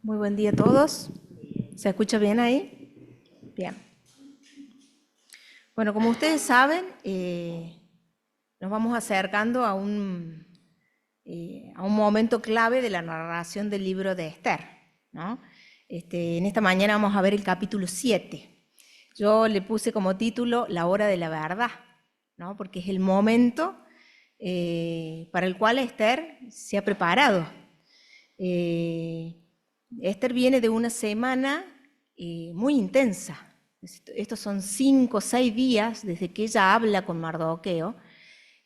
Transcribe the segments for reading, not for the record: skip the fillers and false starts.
Muy buen día a todos. ¿Se escucha bien ahí? Bien. Bueno, como ustedes saben, nos vamos acercando a un momento clave de la narración del libro de Esther, ¿no? En esta mañana vamos a ver el capítulo 7. Yo le puse como título La hora de la verdad, ¿no? Porque es el momento para el cual Esther se ha preparado. Esther viene de una semana muy intensa. Estos son 5 o 6 días desde que ella habla con Mardoqueo,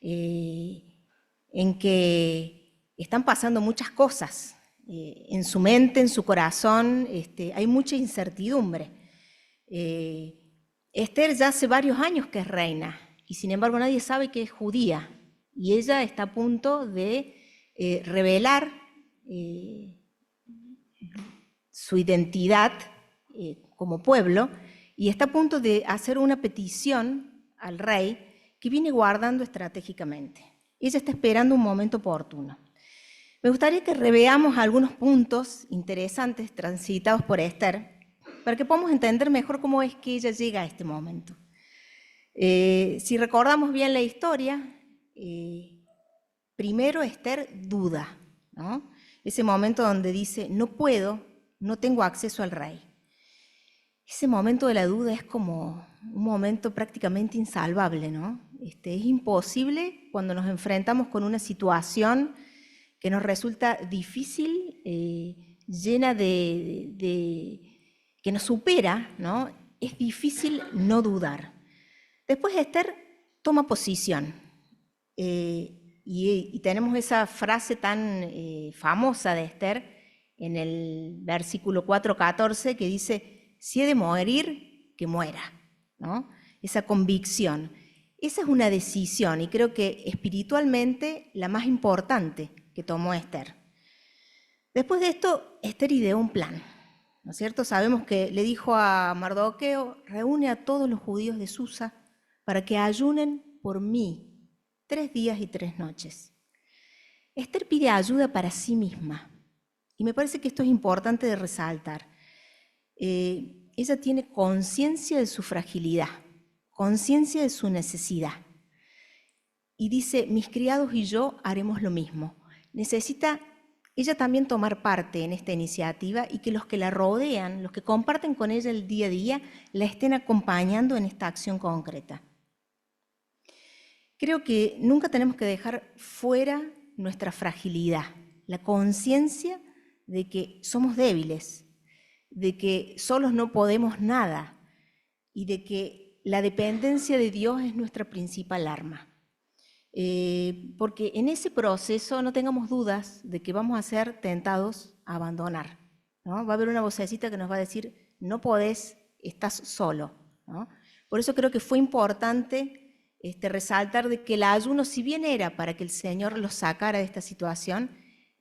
en que están pasando muchas cosas. En su mente, en su corazón, hay mucha incertidumbre. Esther ya hace varios años que es reina, y sin embargo nadie sabe que es judía, y ella está a punto de revelar su identidad como pueblo, y está a punto de hacer una petición al rey que viene guardando estratégicamente. Ella está esperando un momento oportuno. Me gustaría que reveamos algunos puntos interesantes transitados por Esther para que podamos entender mejor cómo es que ella llega a este momento. Si recordamos bien la historia, primero Esther duda, ¿no? Ese momento donde dice, no puedo, no tengo acceso al rey. Ese momento de la duda es como un momento prácticamente insalvable, ¿no? Es imposible cuando nos enfrentamos con una situación que nos resulta difícil, llena que nos supera, ¿no? Es difícil no dudar. Después Esther toma posición, y tenemos esa frase tan famosa de Esther en el versículo 4:14 que dice, si he de morir, que muera, ¿no? Esa convicción. Esa es una decisión, y creo que espiritualmente la más importante que tomó Esther. Después de esto, Esther ideó un plan, ¿no es cierto? Sabemos que le dijo a Mardoqueo, reúne a todos los judíos de Susa para que ayunen por mí 3 días y 3 noches. Esther pide ayuda para sí misma, y me parece que esto es importante de resaltar. Ella tiene conciencia de su fragilidad, conciencia de su necesidad, y dice, mis criados y yo haremos lo mismo. Necesita ella también tomar parte en esta iniciativa, y que los que la rodean, los que comparten con ella el día a día, la estén acompañando en esta acción concreta. Creo que nunca tenemos que dejar fuera nuestra fragilidad, la conciencia de que somos débiles, de que solos no podemos nada, y de que la dependencia de Dios es nuestra principal arma. Porque en ese proceso no tengamos dudas de que vamos a ser tentados a abandonar, ¿no? Va a haber una vocecita que nos va a decir, no podés, estás solo, ¿no? Por eso creo que fue importante resaltar de que el ayuno, si bien era para que el Señor los sacara de esta situación,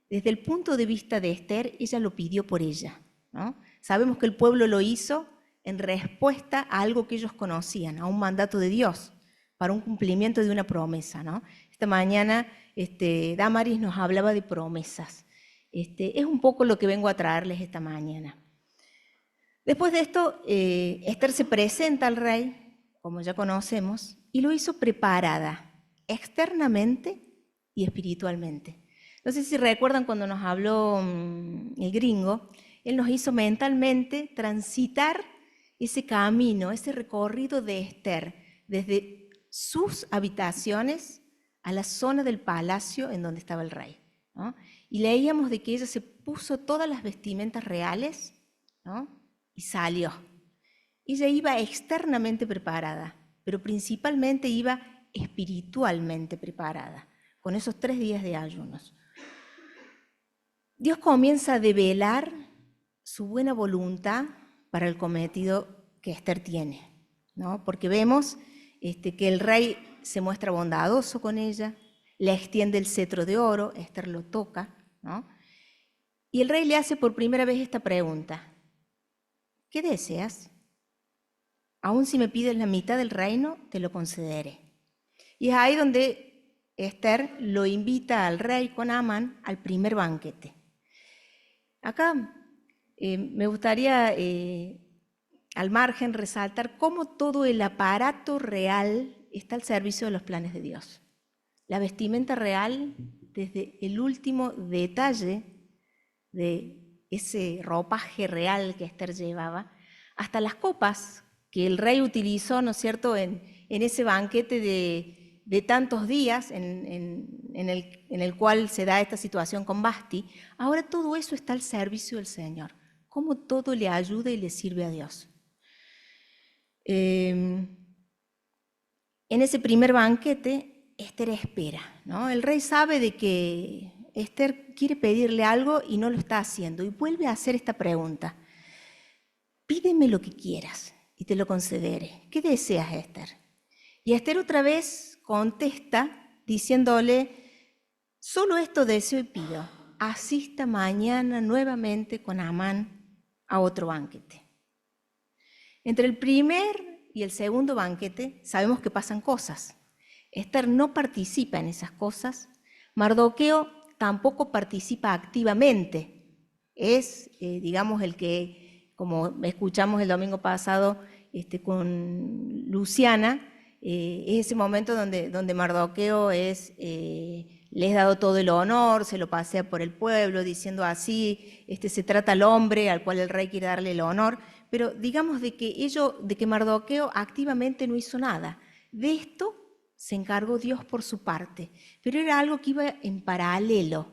desde el punto de vista de Esther, ella lo pidió por ella, ¿no? Sabemos que el pueblo lo hizo en respuesta a algo que ellos conocían, a un mandato de Dios, para un cumplimiento de una promesa, ¿no? Esta mañana Damaris nos hablaba de promesas. Es un poco lo que vengo a traerles esta mañana. Después de esto, Esther se presenta al rey, como ya conocemos, y lo hizo preparada, externamente y espiritualmente. No sé si recuerdan cuando nos habló el gringo, él nos hizo mentalmente transitar ese camino, ese recorrido de Esther, desde sus habitaciones a la zona del palacio en donde estaba el rey, ¿no? Y leíamos de que ella se puso todas las vestimentas reales, ¿no? Y salió. Ella iba externamente preparada, pero principalmente iba espiritualmente preparada, con esos 3 días de ayunos. Dios comienza a develar su buena voluntad para el cometido que Esther tiene, ¿no? Porque vemos que el rey se muestra bondadoso con ella, le extiende el cetro de oro, Esther lo toca, ¿no? Y el rey le hace por primera vez esta pregunta, ¿qué deseas? Aún si me pides la mitad del reino, te lo concederé. Y es ahí donde Esther lo invita al rey con Amán al primer banquete. Acá Me gustaría, al margen, resaltar cómo todo el aparato real está al servicio de los planes de Dios. La vestimenta real, desde el último detalle de ese ropaje real que Esther llevaba, hasta las copas que el rey utilizó, ¿no es cierto?, en ese banquete de tantos días en el cual se da esta situación con Vasti. Ahora todo eso está al servicio del Señor. Cómo todo le ayuda y le sirve a Dios. En ese primer banquete, Esther espera, ¿no? El rey sabe de que Esther quiere pedirle algo y no lo está haciendo, y vuelve a hacer esta pregunta: pídeme lo que quieras y te lo concederé. ¿Qué deseas, Esther? Y Esther otra vez contesta diciéndole: solo esto deseo y pido, asista mañana nuevamente con Amán a otro banquete. Entre el primer y el segundo banquete sabemos que pasan cosas. Esther no participa en esas cosas. Mardoqueo tampoco participa activamente. Es, digamos, el que, como escuchamos el domingo pasado con Luciana, es ese momento donde Mardoqueo le es dado todo el honor, se lo pasea por el pueblo, diciendo así, se trata al hombre al cual el rey quiere darle el honor, pero digamos de que Mardoqueo activamente no hizo nada. De esto se encargó Dios por su parte, pero era algo que iba en paralelo.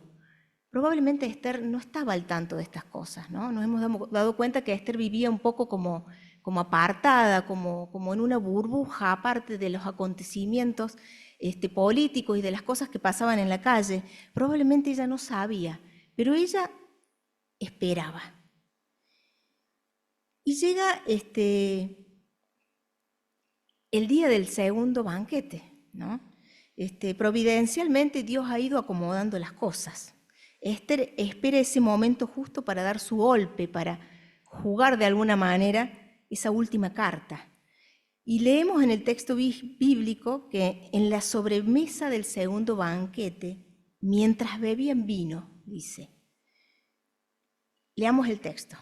Probablemente Esther no estaba al tanto de estas cosas, ¿no? Nos hemos dado cuenta que Esther vivía un poco como apartada, como en una burbuja, aparte de los acontecimientos políticos y de las cosas que pasaban en la calle. Probablemente ella no sabía, pero ella esperaba. Y llega el día del segundo banquete, ¿no? Providencialmente Dios ha ido acomodando las cosas. Esther espera ese momento justo para dar su golpe, para jugar de alguna manera esa última carta. Y leemos en el texto bíblico que en la sobremesa del segundo banquete, mientras bebían vino, dice. Leamos el texto.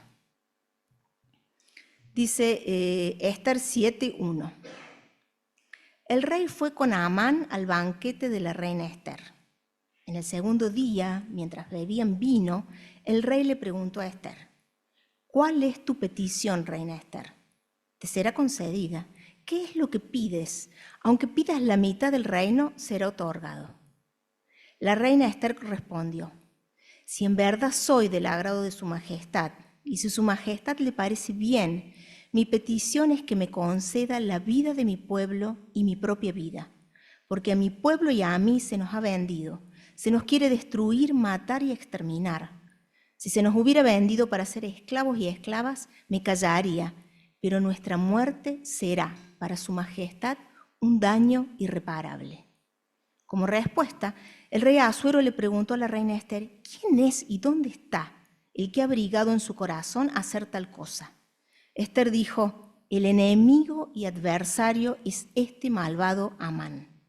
Dice Esther 7:1. El rey fue con Amán al banquete de la reina Esther. En el segundo día, mientras bebían vino, el rey le preguntó a Esther: ¿cuál es tu petición, reina Esther? Te será concedida. ¿Qué es lo que pides? Aunque pidas la mitad del reino, será otorgado. La reina Esther respondió: si en verdad soy del agrado de su majestad, y si su majestad le parece bien, mi petición es que me conceda la vida de mi pueblo y mi propia vida, porque a mi pueblo y a mí se nos ha vendido, se nos quiere destruir, matar y exterminar. Si se nos hubiera vendido para ser esclavos y esclavas, me callaría, pero nuestra muerte será para su majestad un daño irreparable. Como respuesta, el rey Asuero le preguntó a la reina Esther: ¿quién es y dónde está el que ha abrigado en su corazón hacer tal cosa? Esther dijo: el enemigo y adversario es este malvado Amán.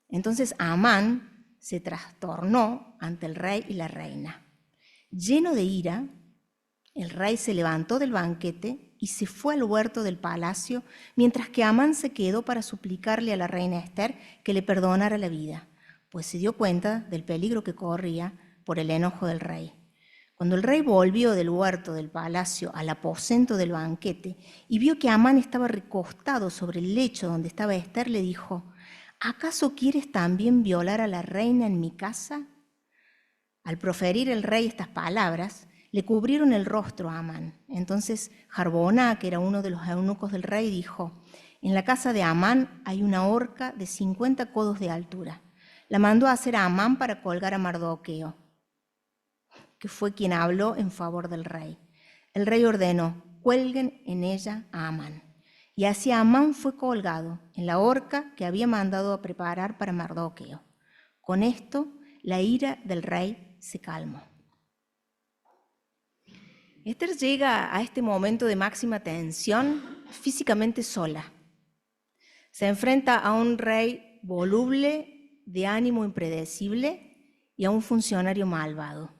Entonces Amán se trastornó ante el rey y la reina. Lleno de ira, el rey se levantó del banquete y se fue al huerto del palacio, mientras que Amán se quedó para suplicarle a la reina Esther que le perdonara la vida, pues se dio cuenta del peligro que corría por el enojo del rey. Cuando el rey volvió del huerto del palacio al aposento del banquete y vio que Amán estaba recostado sobre el lecho donde estaba Esther, le dijo: ¿acaso quieres también violar a la reina en mi casa? Al proferir el rey estas palabras, le cubrieron el rostro a Amán. Entonces Harbona, que era uno de los eunucos del rey, dijo: en la casa de Amán hay una horca de 50 codos de altura. La mandó a hacer a Amán para colgar a Mardoqueo, que fue quien habló en favor del rey. El rey ordenó: cuelguen en ella a Amán. Y así Amán fue colgado en la horca que había mandado a preparar para Mardoqueo. Con esto, la ira del rey se calmó. Esther llega a este momento de máxima tensión físicamente sola. Se enfrenta a un rey voluble, de ánimo impredecible, y a un funcionario malvado.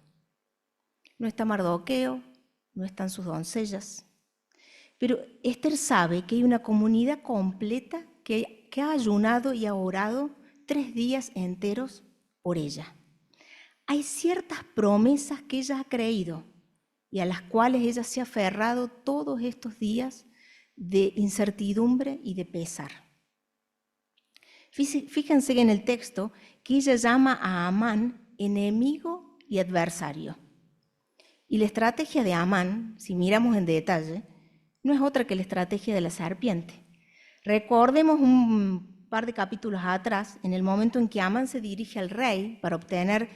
No está Mardoqueo, no están sus doncellas. Pero Esther sabe que hay una comunidad completa que ha ayunado y ha orado 3 días enteros por ella. Hay ciertas promesas que ella ha creído y a las cuales ella se ha aferrado todos estos días de incertidumbre y de pesar. Fíjense en el texto que ella llama a Amán enemigo y adversario. Y la estrategia de Amán, si miramos en detalle, no es otra que la estrategia de la serpiente. Recordemos un par de capítulos atrás, en el momento en que Amán se dirige al rey para obtener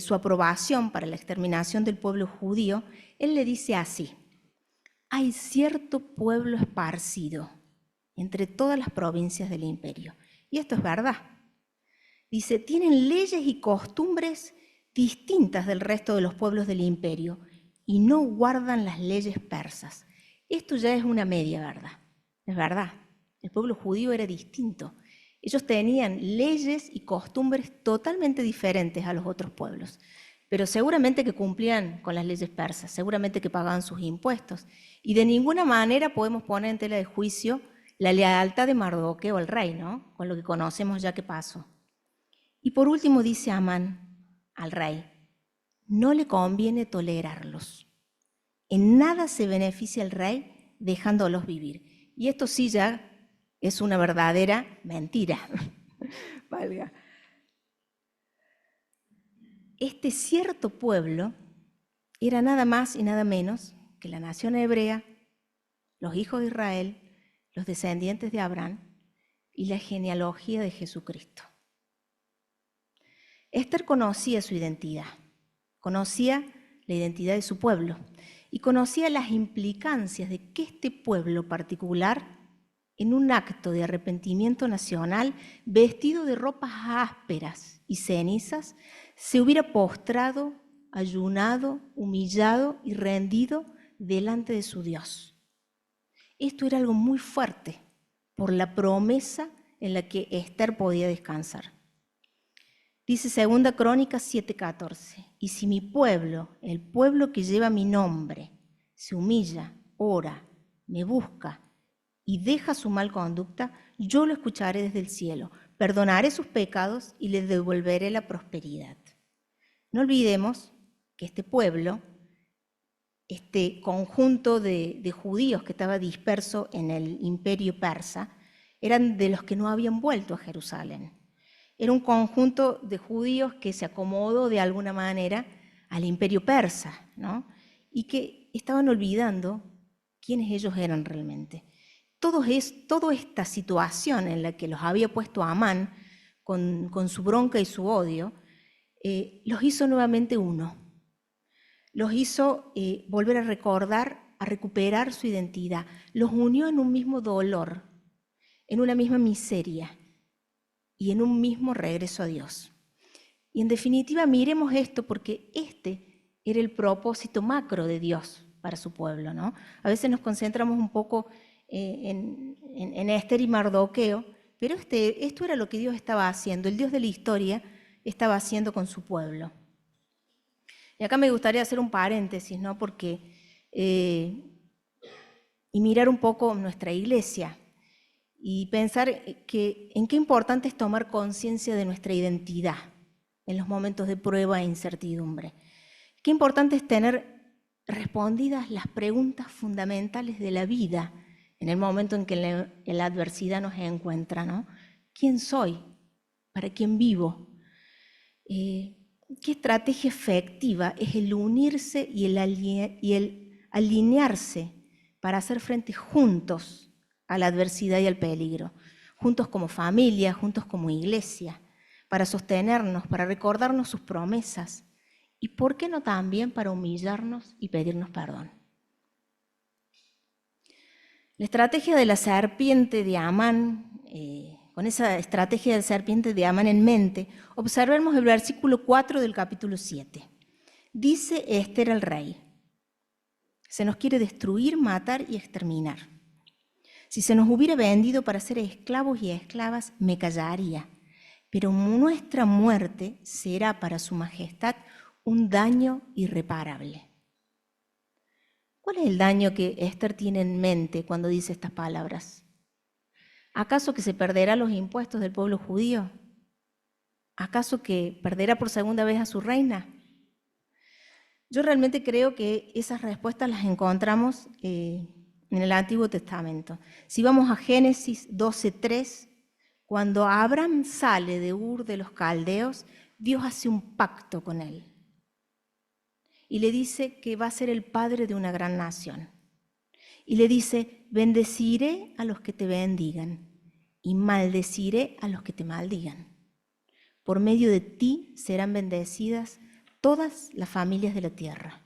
su aprobación para la exterminación del pueblo judío, él le dice así: hay cierto pueblo esparcido entre todas las provincias del imperio. Y esto es verdad. Dice, tienen leyes y costumbres distintas del resto de los pueblos del imperio y no guardan las leyes persas. Esto ya es una media verdad. Es verdad, el pueblo judío era distinto. Ellos tenían leyes y costumbres totalmente diferentes a los otros pueblos, pero seguramente que cumplían con las leyes persas, seguramente que pagaban sus impuestos, y de ninguna manera podemos poner en tela de juicio la lealtad de Mardoqueo al rey, ¿no? Con lo que conocemos ya que pasó. Y por último dice Amán al rey, no le conviene tolerarlos. En nada se beneficia el rey dejándolos vivir. Y esto sí ya es una verdadera mentira. Valga. Este cierto pueblo era nada más y nada menos que la nación hebrea, los hijos de Israel, los descendientes de Abraham y la genealogía de Jesucristo. Esther conocía su identidad, conocía la identidad de su pueblo y conocía las implicancias de que este pueblo particular, en un acto de arrepentimiento nacional, vestido de ropas ásperas y cenizas, se hubiera postrado, ayunado, humillado y rendido delante de su Dios. Esto era algo muy fuerte por la promesa en la que Esther podía descansar. Dice 2 Crónicas 7:14, y si mi pueblo, el pueblo que lleva mi nombre, se humilla, ora, me busca y deja su mal conducta, yo lo escucharé desde el cielo, perdonaré sus pecados y les devolveré la prosperidad. No olvidemos que este pueblo, este conjunto de judíos que estaba disperso en el imperio persa, eran de los que no habían vuelto a Jerusalén. Era un conjunto de judíos que se acomodó de alguna manera al imperio persa, ¿no? Y que estaban olvidando quiénes ellos eran realmente. Toda esta situación en la que los había puesto Amán con su bronca y su odio, los hizo nuevamente uno. Los hizo volver a recordar, a recuperar su identidad. Los unió en un mismo dolor, en una misma miseria y en un mismo regreso a Dios. Y en definitiva, miremos esto porque este era el propósito macro de Dios para su pueblo, ¿no? A veces nos concentramos un poco en Esther y Mardoqueo, pero esto era lo que Dios estaba haciendo, el Dios de la historia estaba haciendo con su pueblo. Y acá me gustaría hacer un paréntesis, ¿no? Porque, y mirar un poco nuestra iglesia y pensar en qué importante es tomar conciencia de nuestra identidad en los momentos de prueba e incertidumbre. Qué importante es tener respondidas las preguntas fundamentales de la vida en el momento en que la adversidad nos encuentra, ¿no? ¿Quién soy? ¿Para quién vivo? ¿Qué estrategia efectiva es el unirse y el alinearse para hacer frente juntos a la adversidad y al peligro? Juntos como familia, juntos como iglesia, para sostenernos, para recordarnos sus promesas y, ¿por qué no también para humillarnos y pedirnos perdón? La estrategia de la serpiente de Amán, con esa estrategia de serpiente de Amán en mente, observemos el versículo 4 del capítulo 7. Dice Esther al rey, se nos quiere destruir, matar y exterminar. Si se nos hubiera vendido para ser esclavos y esclavas, me callaría, pero nuestra muerte será para su majestad un daño irreparable. ¿Cuál es el daño que Esther tiene en mente cuando dice estas palabras? ¿Acaso que se perderá los impuestos del pueblo judío? ¿Acaso que perderá por segunda vez a su reina? Yo realmente creo que esas respuestas las encontramos en el Antiguo Testamento. Si vamos a Génesis 12:3, cuando Abraham sale de Ur de los Caldeos, Dios hace un pacto con él y le dice que va a ser el padre de una gran nación. Y le dice, bendeciré a los que te bendigan y maldeciré a los que te maldigan. Por medio de ti serán bendecidas todas las familias de la tierra.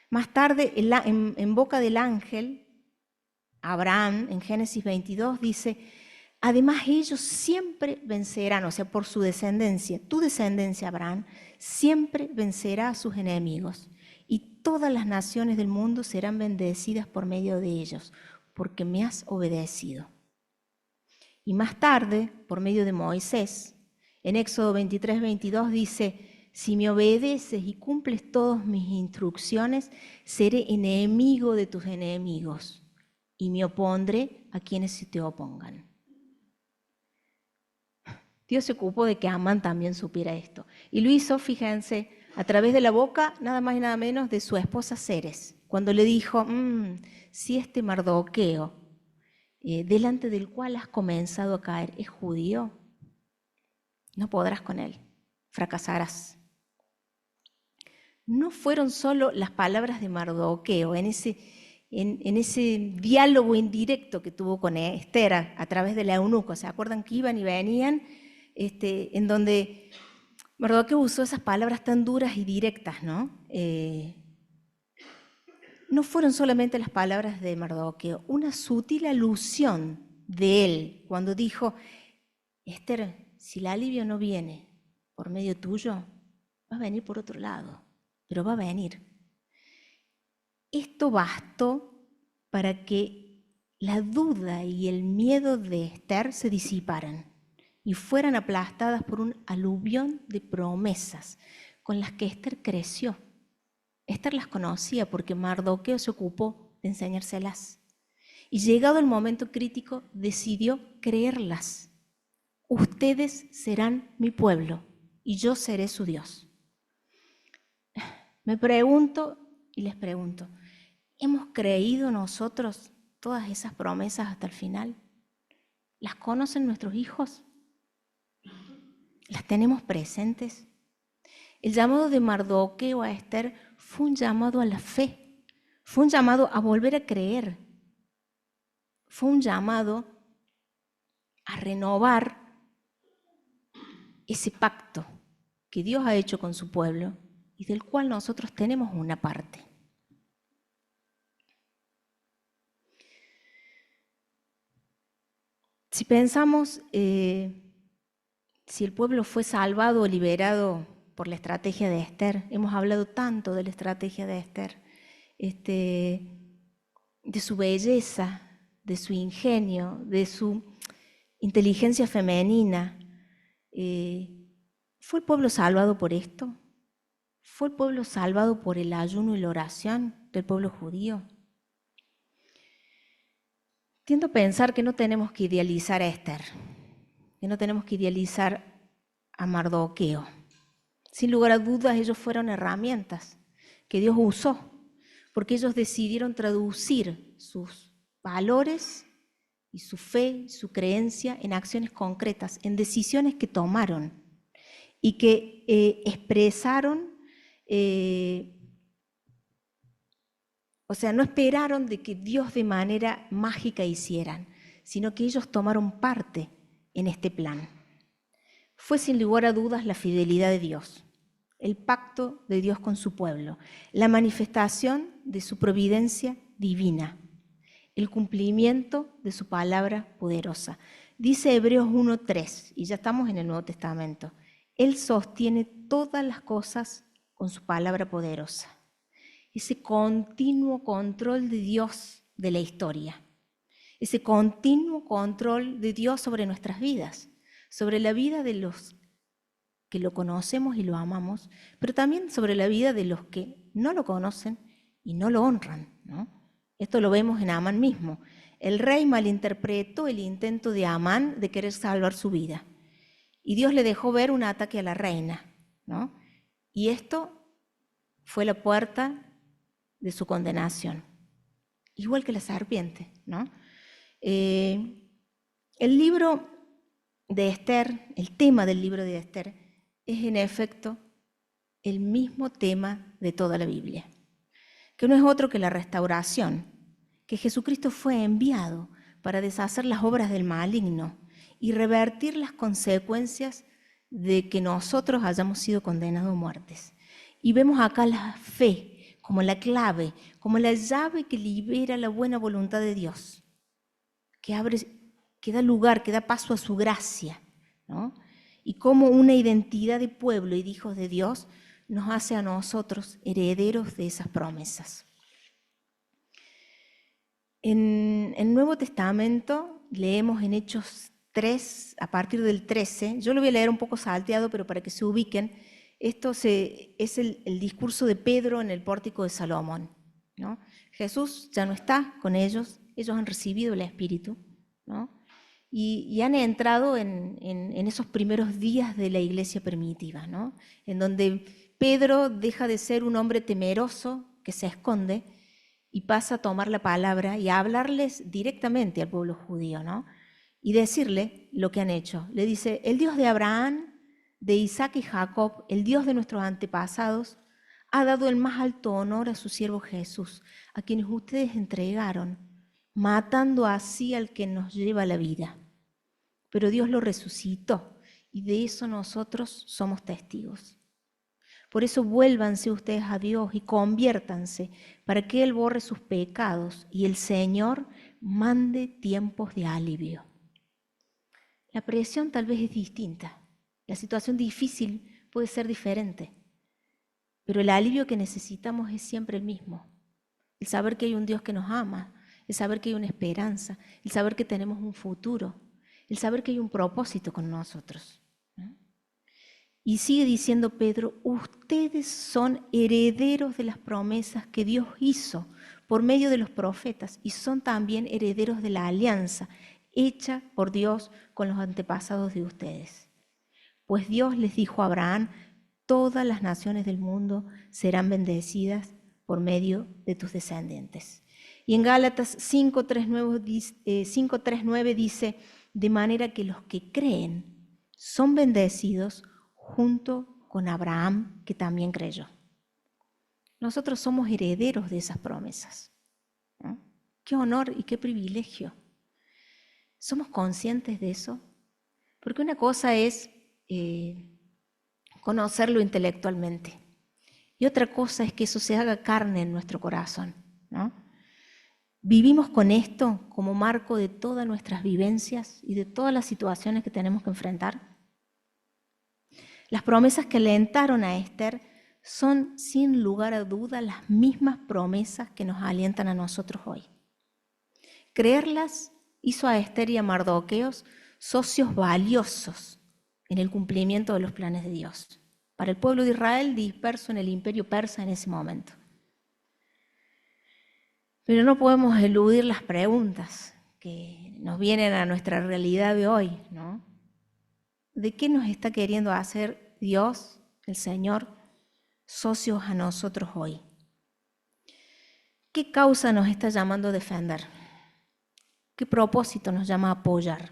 Más tarde, en boca del ángel, Abraham, en Génesis 22, dice, además ellos siempre vencerán, o sea, por su descendencia, tu descendencia, Abraham, siempre vencerá a sus enemigos, y todas las naciones del mundo serán bendecidas por medio de ellos, porque me has obedecido. Y más tarde, por medio de Moisés, en Éxodo 23:22 dice, si me obedeces y cumples todas mis instrucciones, seré enemigo de tus enemigos y me opondré a quienes se te opongan. Dios se ocupó de que Amán también supiera esto. Y lo hizo, fíjense, a través de la boca, nada más y nada menos, de su esposa Zeres, cuando le dijo, si este Mardoqueo, delante del cual has comenzado a caer, es judío, no podrás con él, fracasarás. No fueron solo las palabras de Mardoqueo en ese diálogo indirecto que tuvo con Esther a través del eunuco. ¿Se acuerdan que iban y venían? En donde Mardoqueo usó esas palabras tan duras y directas, ¿no? No fueron solamente las palabras de Mardoqueo, una sutil alusión de él cuando dijo, Esther, si el alivio no viene por medio tuyo, va a venir por otro lado, pero va a venir. Esto bastó para que la duda y el miedo de Esther se disiparan y fueran aplastadas por un aluvión de promesas con las que Esther creció. Esther las conocía porque Mardoqueo se ocupó de enseñárselas. Y llegado el momento crítico, decidió creerlas. Ustedes serán mi pueblo y yo seré su Dios. Me pregunto y les pregunto, ¿hemos creído nosotros todas esas promesas hasta el final? ¿Las conocen nuestros hijos? ¿Las tenemos presentes? El llamado de Mardoqueo a Esther fue un llamado a la fe, fue un llamado a volver a creer, fue un llamado a renovar ese pacto que Dios ha hecho con su pueblo y del cual nosotros tenemos una parte. Si pensamos si el pueblo fue salvado o liberado por la estrategia de Esther, hemos hablado tanto de la estrategia de Esther, de su belleza, de su ingenio, de su inteligencia femenina. ¿Fue el pueblo salvado por esto? ¿Fue el pueblo salvado por el ayuno y la oración del pueblo judío? Tiendo a pensar que no tenemos que idealizar a Esther, que no tenemos que idealizar a Mardoqueo. Sin lugar a dudas, ellos fueron herramientas que Dios usó, porque ellos decidieron traducir sus valores y su fe, su creencia en acciones concretas, en decisiones que tomaron y que expresaron, o sea, no esperaron de que Dios de manera mágica hicieran, sino que ellos tomaron parte en este plan. Fue sin lugar a dudas la fidelidad de Dios, el pacto de Dios con su pueblo, la manifestación de su providencia divina, el cumplimiento de su palabra poderosa. Dice Hebreos 1:3, y ya estamos en el Nuevo Testamento, Él sostiene todas las cosas con su palabra poderosa. Ese continuo control de Dios de la historia, ese continuo control de Dios sobre nuestras vidas, sobre la vida de los que lo conocemos y lo amamos, pero también sobre la vida de los que no lo conocen y no lo honran, ¿no? Esto lo vemos en Amán mismo. El rey malinterpretó el intento de Amán de querer salvar su vida. Y Dios le dejó ver un ataque a la reina, ¿no? Y esto fue la puerta de su condenación. Igual que la serpiente, ¿no? El libro de Esther, el tema del libro de Esther, es en efecto el mismo tema de toda la Biblia, que no es otro que la restauración, que Jesucristo fue enviado para deshacer las obras del maligno y revertir las consecuencias de que nosotros hayamos sido condenados a muertes. Y vemos acá la fe como la clave, como la llave que libera la buena voluntad de Dios, que abre, que da lugar, que da paso a su gracia, ¿no? Y como una identidad de pueblo y de hijos de Dios nos hace a nosotros herederos de esas promesas. En el Nuevo Testamento leemos en Hechos 3, a partir del 13, yo lo voy a leer un poco salteado, pero para que se ubiquen, esto es el discurso de Pedro en el pórtico de Salomón, ¿no? Jesús ya no está con ellos han recibido el Espíritu, ¿no? Y han entrado en esos primeros días de la iglesia primitiva, ¿no? En donde Pedro deja de ser un hombre temeroso que se esconde y pasa a tomar la palabra y a hablarles directamente al pueblo judío, ¿no? Y decirle lo que han hecho. Le dice, el Dios de Abraham, de Isaac y Jacob, el Dios de nuestros antepasados, ha dado el más alto honor a su siervo Jesús, a quienes ustedes entregaron, matando así al que nos lleva la vida. Pero Dios lo resucitó y de eso nosotros somos testigos. Por eso vuélvanse ustedes a Dios y conviértanse para que Él borre sus pecados y el Señor mande tiempos de alivio. La presión tal vez es distinta, la situación difícil puede ser diferente, pero el alivio que necesitamos es siempre el mismo. El saber que hay un Dios que nos ama, el saber que hay una esperanza, el saber que tenemos un futuro, el saber que hay un propósito con nosotros, ¿no? Y sigue diciendo Pedro, ustedes son herederos de las promesas que Dios hizo por medio de los profetas y son también herederos de la alianza hecha por Dios con los antepasados de ustedes. Pues Dios les dijo a Abraham, todas las naciones del mundo serán bendecidas por medio de tus descendientes. Y en Gálatas 5:3-9 dice, de manera que los que creen son bendecidos junto con Abraham, que también creyó. Nosotros somos herederos de esas promesas, ¿no? Qué honor y qué privilegio. ¿Somos conscientes de eso? Porque una cosa es conocerlo intelectualmente y otra cosa es que eso se haga carne en nuestro corazón, ¿no? Vivimos con esto como marco de todas nuestras vivencias y de todas las situaciones que tenemos que enfrentar. Las promesas que alentaron a Esther son sin lugar a duda las mismas promesas que nos alientan a nosotros hoy. Creerlas hizo a Esther y a Mardoqueos socios valiosos en el cumplimiento de los planes de Dios para el pueblo de Israel disperso en el imperio persa en ese momento. Pero no podemos eludir las preguntas que nos vienen a nuestra realidad de hoy, ¿no? ¿De qué nos está queriendo hacer Dios, el Señor, socios a nosotros hoy? ¿Qué causa nos está llamando a defender? ¿Qué propósito nos llama a apoyar?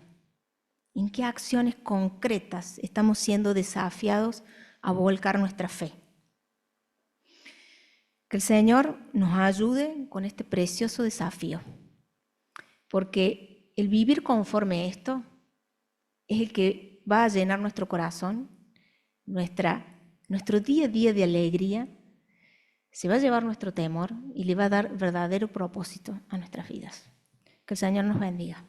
¿En qué acciones concretas estamos siendo desafiados a volcar nuestra fe? Que el Señor nos ayude con este precioso desafío, porque el vivir conforme a esto es el que va a llenar nuestro corazón, nuestro día a día de alegría, se va a llevar nuestro temor y le va a dar verdadero propósito a nuestras vidas. Que el Señor nos bendiga.